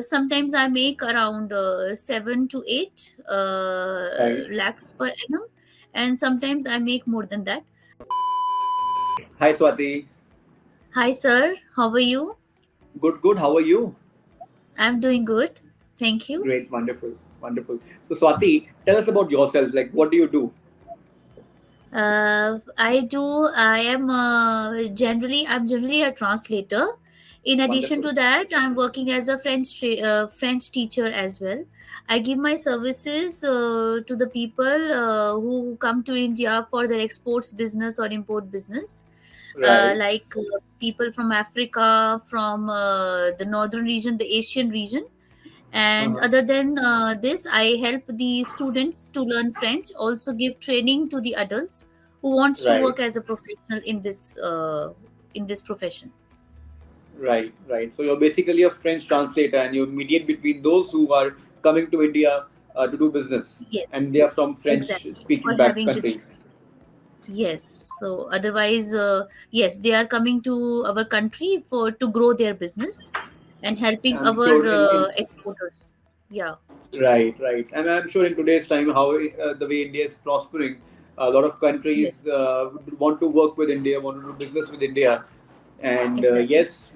Sometimes I make around 7 to 8 Right. lakhs per annum, and sometimes I make more than that. Hi, Swati. Hi, sir. How are you? Good, good. How are you? I'm doing good. Thank you. Great, wonderful, wonderful. So, Swati, tell us about yourself. Like, what do you do? I'm generally a translator. In addition Wonderful. to that, I'm working as a French teacher as well. I give my services to the people who come to India for their exports business or import business, Right. people from Africa, from the northern region, the Asian region. And Uh-huh. other than this, I help the students to learn French, also give training to the adults who wants to Right. work as a professional in this profession. Right. Right. So, you're basically a French translator, and you mediate between those who are coming to India to do business, Yes, and they are from exactly, for French-speaking back having countries. business. Yes, so otherwise, yes, they are coming to our country for to grow their business and helping I'm our sure in exporters. Yeah, right, right. And I'm sure in today's time, how the way India is prospering, a lot of countries yes, want to work with India, want to do business with India. And exactly. yes,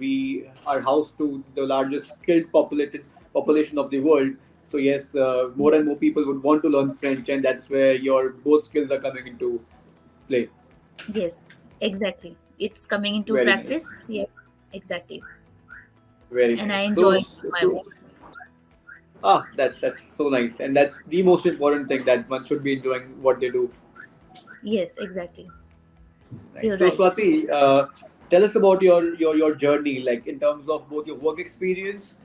we are house to the largest skilled populated population of the world. So yes, more and more Yes, people would want to learn French, and that's where your both skills are coming into play. yes, exactly. It's coming into Very nice, practice. Yes, exactly. very And nice. I So, enjoy my so work. that's so nice, and that's the most important thing that one should be enjoying what they do. Yes, exactly. Right. You're So right. Swati, tell us about your journey, like in terms of both your work experience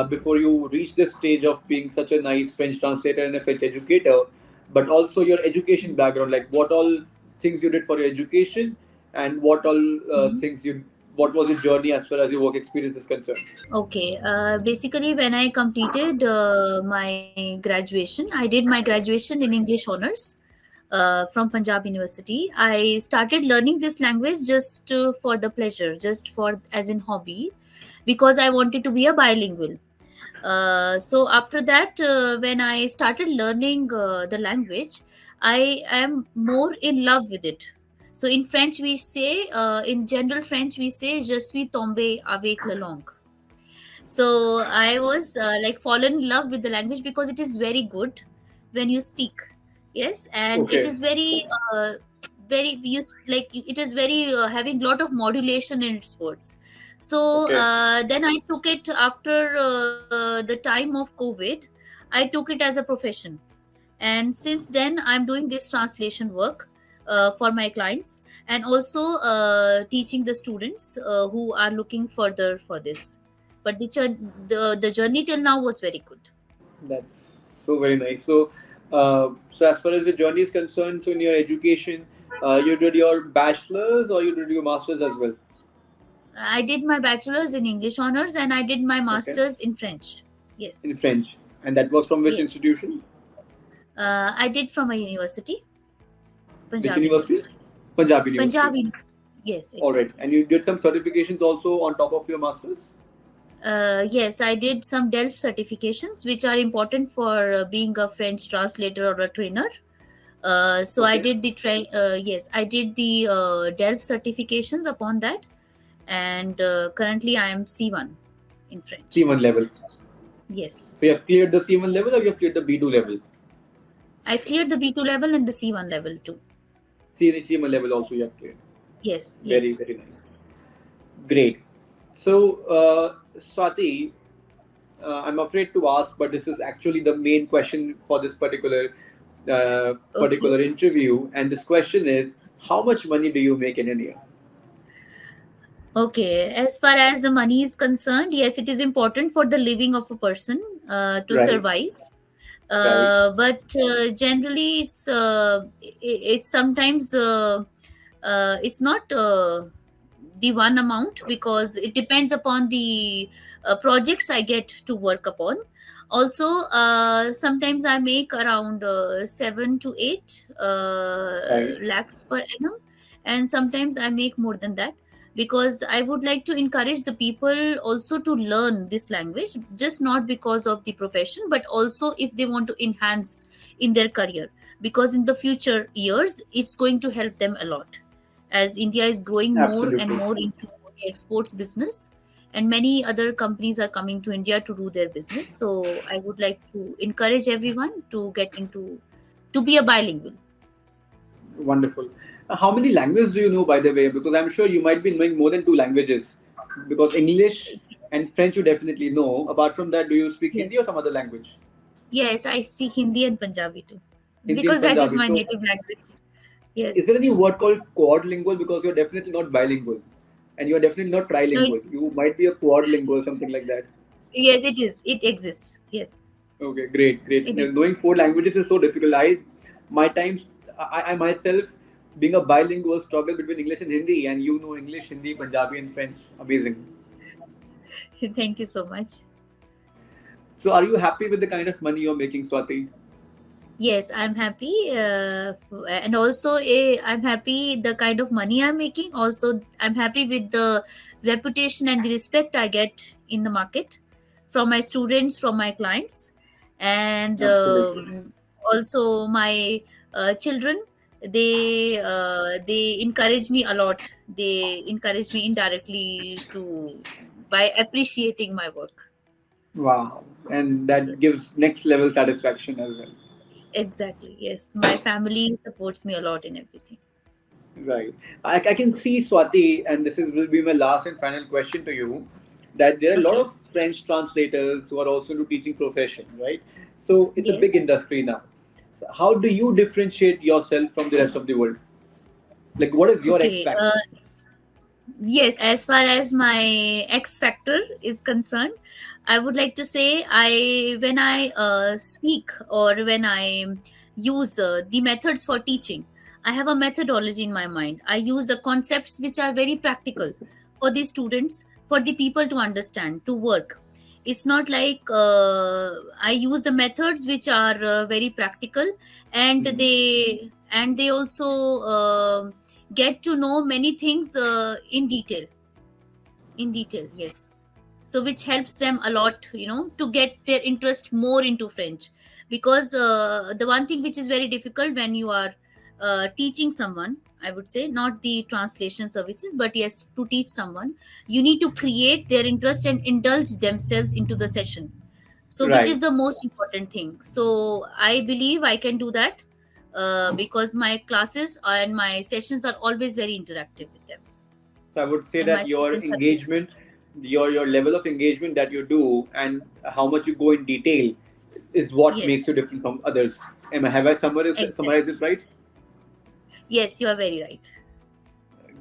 before you reach this stage of being such a nice French translator and a French educator, but also your education background, like what all things you did for your education, and what all Mhm. what was your journey as far as your work experience is concerned. Okay. Basically, when I completed my graduation, I did my graduation in English honors from Punjab University. I started learning this language just for the pleasure, just for as in hobby, because I wanted to be a bilingual. So after that, when I started learning the language, I am more in love with it. So in French we say, in general French we say je suis tombé avec la langue. So I was like fallen in love with the language because it is very good when you speak. Yes, and it Okay. is very very like it is very having lot of modulation in its words. So Okay. then I took it after the time of COVID. I took it as a profession, and since then I'm doing this translation work for my clients, and also teaching the students who are looking further for this. But the journey till now was very good. That's so very nice. So, so as far as the journey is concerned, so in your education, you did your bachelor's or you did your master's as well. I did my bachelor's in English honors, and I did my Okay, master's in French. Yes, in French, and that was from which yes. institution? I did from a university, Which Punjab university? University. Punjab University. Punjab University. Yes, All right, exactly. and you did some certifications also on top of your masters. Yes, I did some DELF certifications, which are important for being a French translator or a trainer. So I Okay, did yes, I did the DELF certifications upon that, and currently I am C1 in French. C1 level. Yes, So you have cleared the C1 level or you have cleared the B2 level? I cleared the B2 level and the C1 level too. C1 level also you have cleared. Yes, Very, yes. very nice. Great. So, Swati, I'm afraid to ask, but this is actually the main question for this Okay. particular interview. And this question is, how much money do you make in India? Okay, as far as the money is concerned, yes, it is important for the living of a person to Right, survive. right. But generally, it's sometimes it's not the one amount, because it depends upon the projects I get to work upon. Also, sometimes I make around 7 to 8 Right. lakhs per annum, and sometimes I make more than that. because I would like to encourage the people also to learn this language, just not because of the profession, but also if they want to enhance in their career, because in the future years it's going to help them a lot, as India is growing more and Absolutely. more into the exports business, and many other companies are coming to India to do their business. So I would like to encourage everyone to get into, to be a bilingual. Wonderful. How many languages do you know, by the way? Because I'm sure you might be knowing more than two languages. Because English and French you definitely know. Apart from that, do you speak Hindi Yes. or some other language? Yes, I speak Hindi and Punjabi too, Hindi and because that is Punjabi. my So, native language. is Yes. there any word called quadlingual? Because you're definitely not bilingual, and you're definitely not No, trilingual. it's, You might be a quadlingual, something like that. yes, it is. It exists. Yes, Okay, great, great. it exists. Knowing four languages is so difficult. My times, I myself, being a bilingual, struggle between English and Hindi, and you know English, Hindi, Punjabi, and French. Amazing. Thank you so much. So, are you happy with the kind of money you're making, Swati? Yes, I'm happy, and also I'm happy the kind of money I'm making. Also, I'm happy with the reputation and the respect I get in the market from my students, from my clients, and Absolutely. also my children. They encourage me a lot. They encourage me indirectly to, by appreciating my work. Wow. And that gives next level satisfaction as well. Exactly. Yes, my family supports me a lot in everything. Right. I can see, Swati, and this is will be my last and final question to you, that there are a lot Okay. of French translators who are also into teaching profession, right? So it's a big Yes. industry now. How do you differentiate yourself from the rest of the world? Like, what is your X Okay. factor? Yes, as far as my X factor is concerned, I would like to say, I when I speak or when I use the methods for teaching, I have a methodology in my mind. I use the concepts which are very practical for the students, for the people to understand, to work. It's not like I use the methods which are very practical, and Mhm. they also get to know many things in detail. Yes, so which helps them a lot, to get their interest more into French, because the one thing which is very difficult when you are teaching someone, I would say, not the translation services, but yes, to teach someone, you need to create their interest and indulge themselves into the session, so which Right. is the most important thing. So I believe I can do that, because my classes and my sessions are always very interactive with them, So I would say and my that your students are very engagement, your level of engagement that you do, and how much you go in detail, is what makes yes, you different from others. Have I exactly. summarized this right? Yes, you are very right.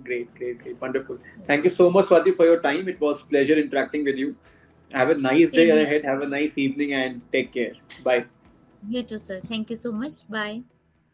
Great, great, great, wonderful. Thank you so much, Swati, for your time. It was pleasure interacting with you. Have a nice day Same here. ahead. Have a nice evening, and take care. Bye. You too, sir. Thank you so much. Bye.